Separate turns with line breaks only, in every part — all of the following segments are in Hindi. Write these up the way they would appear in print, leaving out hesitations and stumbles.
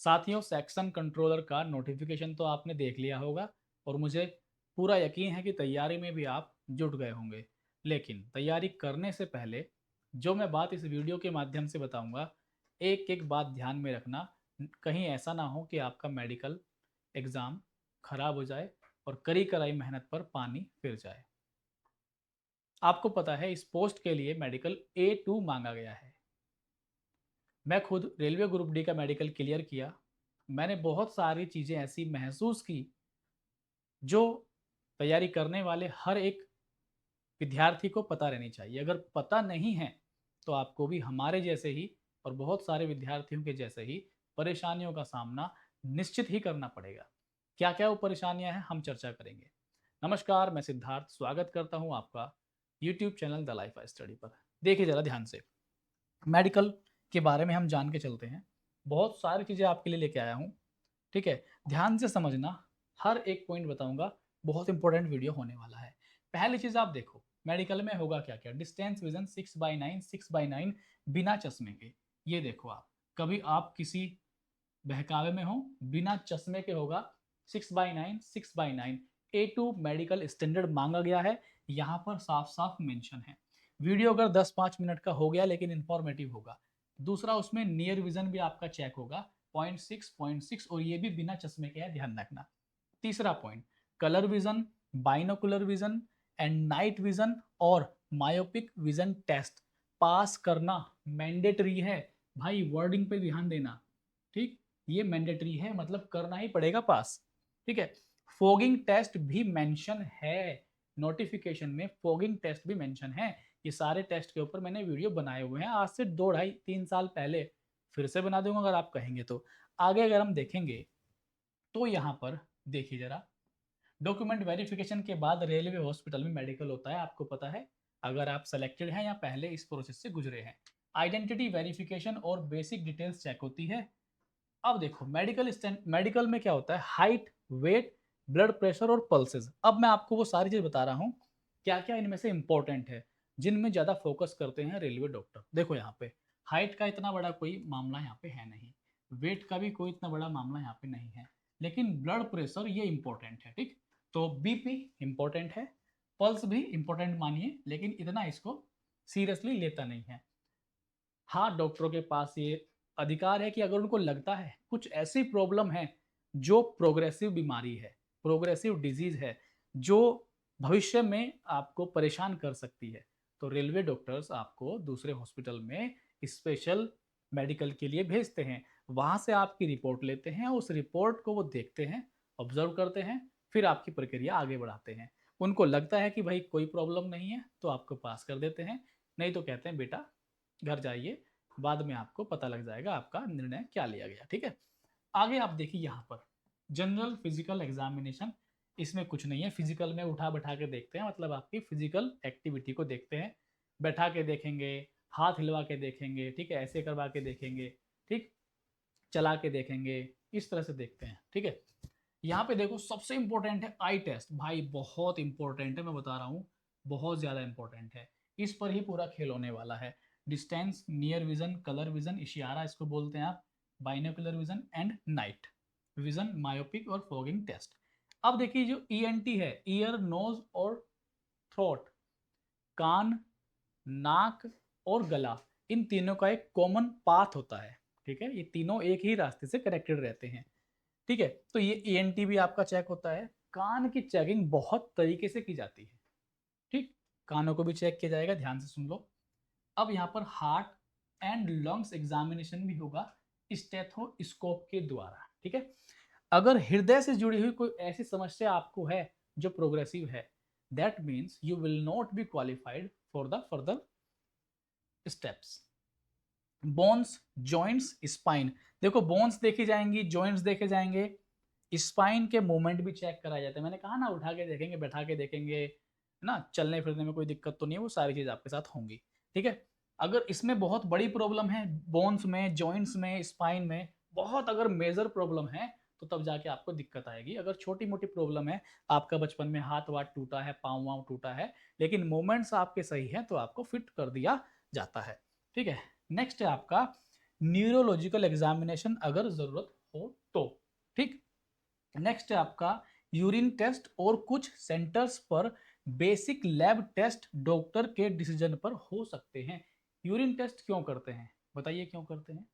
साथियों, सेक्शन कंट्रोलर का नोटिफिकेशन तो आपने देख लिया होगा और मुझे पूरा यकीन है कि तैयारी में भी आप जुट गए होंगे। लेकिन तैयारी करने से पहले जो मैं बात इस वीडियो के माध्यम से बताऊंगा, एक एक बात ध्यान में रखना। कहीं ऐसा ना हो कि आपका मेडिकल एग्ज़ाम खराब हो जाए और करी कराई मेहनत पर पानी फिर जाए। आपको पता है इस पोस्ट के लिए मेडिकल A2 मांगा गया है। मैं खुद रेलवे ग्रुप डी का मेडिकल क्लियर किया। मैंने बहुत सारी चीज़ें ऐसी महसूस की जो तैयारी करने वाले हर एक विद्यार्थी को पता रहनी चाहिए। अगर पता नहीं है तो आपको भी हमारे जैसे ही और बहुत सारे विद्यार्थियों के जैसे ही परेशानियों का सामना निश्चित ही करना पड़ेगा। क्या क्या वो परेशानियां हैं, हम चर्चा करेंगे। नमस्कार, मैं सिद्धार्थ स्वागत करता हूं आपका YouTube channel the life study पर। देखिए ज़रा ध्यान से, मेडिकल के बारे में हम जान के चलते हैं। बहुत सारी चीज़ें आपके लिए लेके आया हूँ, ठीक है। ध्यान से समझना, हर एक पॉइंट बताऊंगा। बहुत इंपॉर्टेंट वीडियो होने वाला है। पहली चीज़ आप देखो, मेडिकल में होगा क्या क्या। डिस्टेंस विजन 6/9, 6/9 बिना चश्मे के। ये देखो, आप कभी आप किसी बहकावे में हो, बिना चश्मे के होगा 6/9, 6/9। A2 मेडिकल स्टैंडर्ड मांगा गया है, यहाँ पर साफ साफ मेंशन है। वीडियो अगर 10-5 मिनट का हो गया लेकिन इंफॉर्मेटिव होगा। दूसरा, उसमें नियर विजन भी आपका चेक होगा, 0.6 और ये भी बिना चश्मे के है, ध्यान रखना। तीसरा point, colour vision, binocular vision and night vision और मायोपिक विजन टेस्ट पास करना मैंडेटरी है। भाई वर्डिंग पे ध्यान देना, ठीक। ये मैंडेटरी है, मतलब करना ही पड़ेगा पास, ठीक है। फोगिंग टेस्ट भी मेंशन है, नोटिफिकेशन में फोगिंग टेस्ट भी मेंशन है। ये सारे टेस्ट के ऊपर मैंने वीडियो बनाए हुए हैं आज से 2 ढाई 3 साल पहले। फिर से बना दूंगा अगर आप कहेंगे तो। आगे अगर हम देखेंगे तो यहाँ पर देखिए जरा, डॉक्यूमेंट वेरिफिकेशन के बाद रेलवे हॉस्पिटल में मेडिकल होता है, आपको पता है। अगर आप सेलेक्टेड हैं या पहले इस प्रोसेस से गुजरे हैं, आइडेंटिटी वेरिफिकेशन और बेसिक डिटेल्स चेक होती है। अब देखो, मेडिकल में क्या होता है, हाइट, वेट, ब्लड प्रेशर और पल्सेस। अब मैं आपको वो सारी चीज बता रहा हूँ, क्या क्या इनमें से इंपॉर्टेंट है, जिनमें ज्यादा फोकस करते हैं रेलवे डॉक्टर। देखो यहाँ पे हाइट का इतना बड़ा कोई मामला यहाँ पे है नहीं, वेट का भी कोई इतना बड़ा मामला यहाँ पे नहीं है, लेकिन ब्लड प्रेशर ये इंपॉर्टेंट है, ठीक। तो बीपी इंपॉर्टेंट है, पल्स भी इंपॉर्टेंट मानिए, लेकिन इतना इसको सीरियसली लेता नहीं है। हाँ, डॉक्टरों के पास ये अधिकार है कि अगर उनको लगता है कुछ ऐसी प्रॉब्लम है जो प्रोग्रेसिव बीमारी है, प्रोग्रेसिव डिजीज है, जो भविष्य में आपको परेशान कर सकती है, तो रेलवे डॉक्टर्स आपको दूसरे हॉस्पिटल में स्पेशल मेडिकल के लिए भेजते हैं। वहाँ से आपकी रिपोर्ट लेते हैं, उस रिपोर्ट को वो देखते हैं, ऑब्जर्व करते हैं, फिर आपकी प्रक्रिया आगे बढ़ाते हैं। उनको लगता है कि भाई कोई प्रॉब्लम नहीं है तो आपको पास कर देते हैं, नहीं तो कहते हैं बेटा घर जाइए, बाद में आपको पता लग जाएगा आपका निर्णय क्या लिया गया, ठीक है। आगे आप देखिए यहाँ पर जनरल फिजिकल एग्जामिनेशन। इसमें कुछ नहीं है, फिजिकल में उठा बैठा के देखते हैं, मतलब आपकी फिजिकल एक्टिविटी को देखते हैं। बैठा के देखेंगे, हाथ हिलवा के देखेंगे, ठीक है, ऐसे करवा के देखेंगे, ठीक, चला के देखेंगे, इस तरह से देखते हैं, ठीक है। यहाँ पे देखो सबसे इंपॉर्टेंट है आई टेस्ट। भाई बहुत इंपॉर्टेंट है, मैं बता रहा हूँ, बहुत ज्यादा इंपॉर्टेंट है। इस पर ही पूरा खेल होने वाला है। Distance, near vision, colour vision, Ishihara इसको बोलते हैं आप, binocular vision and night vision, myopic और फॉगिंग टेस्ट। अब देखिए जो ईएनटी है, ईयर, नोज और थ्रोट, कान, नाक और गला, इन तीनों का एक कॉमन पाथ होता है, ठीक है। ये तीनों एक ही रास्ते से कनेक्टेड रहते हैं, ठीक है। तो ये ईएनटी भी आपका चेक होता है। कान की चेकिंग बहुत तरीके से की जाती है, ठीक। कानों को भी चेक किया जाएगा, ध्यान से सुन लो। अब यहाँ पर हार्ट एंड लंग्स एग्जामिनेशन भी होगा स्टेथोस्कोप के द्वारा, ठीक है। अगर हृदय से जुड़ी हुई कोई ऐसी समस्या आपको है जो प्रोग्रेसिव है, that means you will not be qualified for the further steps. Bones, joints, spine, देखो बोन्स देखी जाएंगी, जॉइंट्स देखे जाएंगे, स्पाइन के मूवमेंट भी चेक कराया जाता है। मैंने कहा ना, उठा के देखेंगे, बैठा के देखेंगे, है ना, चलने फिरने में कोई दिक्कत तो नहीं है, वो सारी चीज आपके साथ होंगी, ठीक है। अगर इसमें बहुत बड़ी प्रॉब्लम है, बोन्स में, जॉइंट्स में, स्पाइन में बहुत अगर मेजर प्रॉब्लम है, तो तब जाके आपको दिक्कत आएगी। अगर छोटी मोटी प्रॉब्लम है, आपका बचपन में हाथ वाथ टूटा है, पाँव वाँव टूटा है, लेकिन मूवमेंट्स आपके सही हैं, तो आपको फिट कर दिया जाता है, ठीक है। नेक्स्ट है आपका न्यूरोलॉजिकल एग्जामिनेशन, अगर ज़रूरत नेक्स्ट है आपका यूरिन टेस्ट और कुछ सेंटर्स पर बेसिक लैब टेस्ट डॉक्टर के डिसीजन पर हो सकते हैं। यूरिन टेस्ट क्यों करते हैं, बताइए क्यों करते हैं?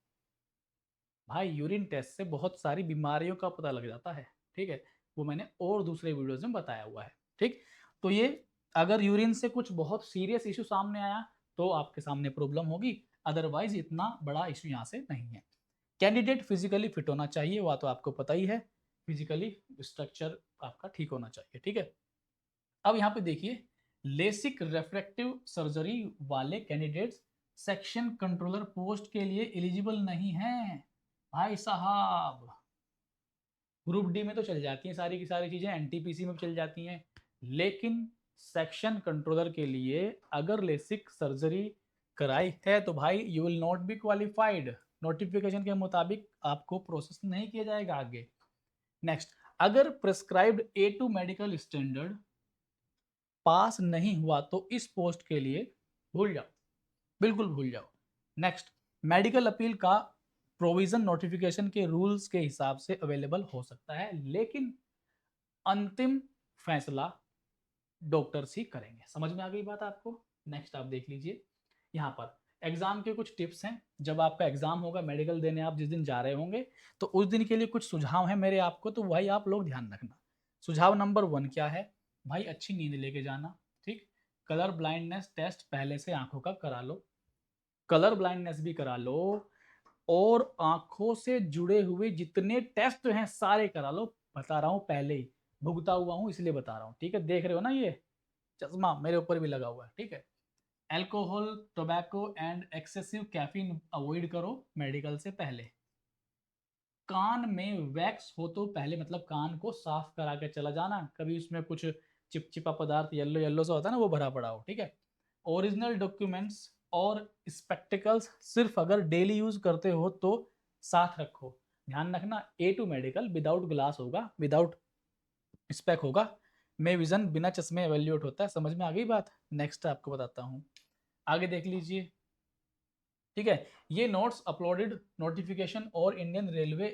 भाई यूरिन टेस्ट से बहुत सारी बीमारियों का पता लग जाता है, ठीक है, वो मैंने और दूसरे वीडियोज में बताया हुआ है। ठीक, तो ये अगर यूरिन से कुछ बहुत सीरियस इशू सामने आया तो आपके सामने प्रॉब्लम होगी, अदरवाइज इतना बड़ा इशू यहाँ से नहीं है। कैंडिडेट फिजिकली फिट होना चाहिए, वह तो आपको पता ही है, फिजिकली स्ट्रक्चर आपका ठीक होना चाहिए। ठीक है, अब यहाँ पे देखिए, लेसिक रेफ्रेक्टिव सर्जरी वाले कैंडिडेट्स सेक्शन कंट्रोलर पोस्ट के लिए एलिजिबल नहीं हैं भाई साहब। ग्रुप डी में तो चल जाती हैं सारी की सारी चीज़ें, एनटीपीसी में चल जाती हैं, लेकिन सेक्शन कंट्रोलर के लिए अगर लेसिक सर्जरी कराई है तो भाई you will not be qualified, notification के मुताबिक आपको प्रोसेस नहीं किया जाएगा आगे। नेक्स्ट, अगर प्रिस्क्राइब्ड A2 मेडिकल स्टैंडर्ड पास नहीं हुआ तो इस पोस्ट के लिए भूल जाओ, बिल्कुल भूल जाओ। नेक्स्ट, मेडिकल अपील का प्रोविजन नोटिफिकेशन के रूल्स के हिसाब से अवेलेबल हो सकता है, लेकिन अंतिम फैसला डॉक्टर्स ही करेंगे। समझ में आ गई बात आपको? नेक्स्ट आप देख लीजिए, यहाँ पर एग्जाम के कुछ टिप्स हैं। जब आपका एग्जाम होगा, मेडिकल देने आप जिस दिन जा रहे होंगे, तो उस दिन के लिए कुछ सुझाव है मेरे आपको, तो वही आप लोग ध्यान रखना। सुझाव नंबर 1 क्या है भाई? अच्छी नींद लेके जाना। ठीक, कलर ब्लाइंडनेस टेस्ट पहले से आंखों का करा लो, कलर ब्लाइंडनेस भी करा लो, और आंखों से जुड़े हुए जितने टेस्ट हैं सारे करा लो। बता रहा हूँ पहले ही, भुगता हुआ हूँ इसलिए बता रहा हूँ। ठीक है, देख रहे हो ना, ये चश्मा मेरे ऊपर भी लगा हुआ है। ठीक है, alcohol, tobacco and excessive caffeine avoid करो मेडिकल से पहले। कान में वैक्स हो तो पहले, मतलब कान को साफ करा के चला जाना, कभी उसमें कुछ चिपचिपा पदार्थ येलो येलो सा होता है ना, वो भरा पड़ा हो। ठीक है, ओरिजिनल डॉक्यूमेंट्स और स्पेक्टिकल्स सिर्फ अगर डेली यूज करते हो तो साथ रखो। ध्यान रखना, A2 मेडिकल विदाउट ग्लास होगा, विदाउट स्पेक होगा, में विजन बिना चश्मे एवेल्यूएट होता है। समझ में आ गई बात? नेक्स्ट आपको बताता हूँ, आगे देख लीजिए। ठीक है, ये नोट्स अपलोडेड नोटिफिकेशन और इंडियन रेलवे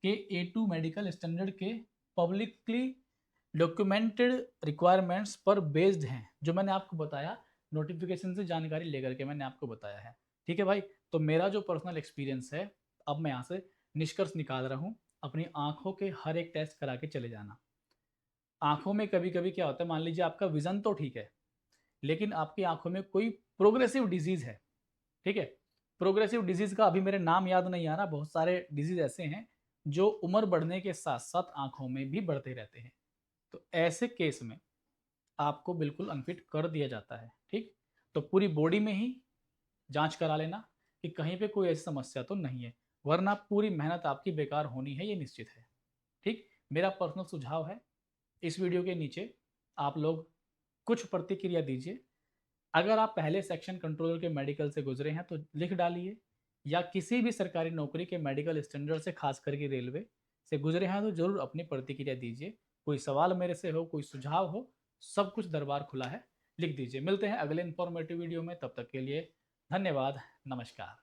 के A2 मेडिकल स्टैंडर्ड के पब्लिकली डॉक्यूमेंटेड रिक्वायरमेंट्स पर बेस्ड हैं, जो मैंने आपको बताया, नोटिफिकेशन से जानकारी लेकर के मैंने आपको बताया है। ठीक है भाई, तो मेरा जो पर्सनल एक्सपीरियंस है, अब मैं यहाँ से निष्कर्ष निकाल रहा हूँ, अपनी आंखों के हर एक टेस्ट करा के चले जाना। आंखों में कभी कभी क्या होता है, मान लीजिए आपका विजन तो ठीक है, लेकिन आपकी आंखों में कोई प्रोग्रेसिव डिजीज है। ठीक है, प्रोग्रेसिव डिजीज का अभी मेरे नाम याद नहीं आ रहा, बहुत सारे डिजीज ऐसे हैं जो उम्र बढ़ने के साथ साथ आंखों में भी बढ़ते रहते हैं, तो ऐसे केस में आपको बिल्कुल अनफिट कर दिया जाता है। ठीक, तो पूरी बॉडी में ही जांच करा लेना कि कहीं पे कोई ऐसी समस्या तो नहीं है, वरना पूरी मेहनत आपकी बेकार होनी है, ये निश्चित है। ठीक, मेरा पर्सनल सुझाव है, इस वीडियो के नीचे आप लोग कुछ प्रतिक्रिया दीजिए। अगर आप पहले सेक्शन कंट्रोलर के मेडिकल से गुजरे हैं तो लिख डालिए, या किसी भी सरकारी नौकरी के मेडिकल स्टैंडर्ड से, खास करके रेलवे से गुजरे हैं तो जरूर अपनी प्रतिक्रिया दीजिए। कोई सवाल मेरे से हो, कोई सुझाव हो, सब कुछ दरबार खुला है, लिख दीजिए। मिलते हैं अगले इंफॉर्मेटिव वीडियो में, तब तक के लिए धन्यवाद, नमस्कार।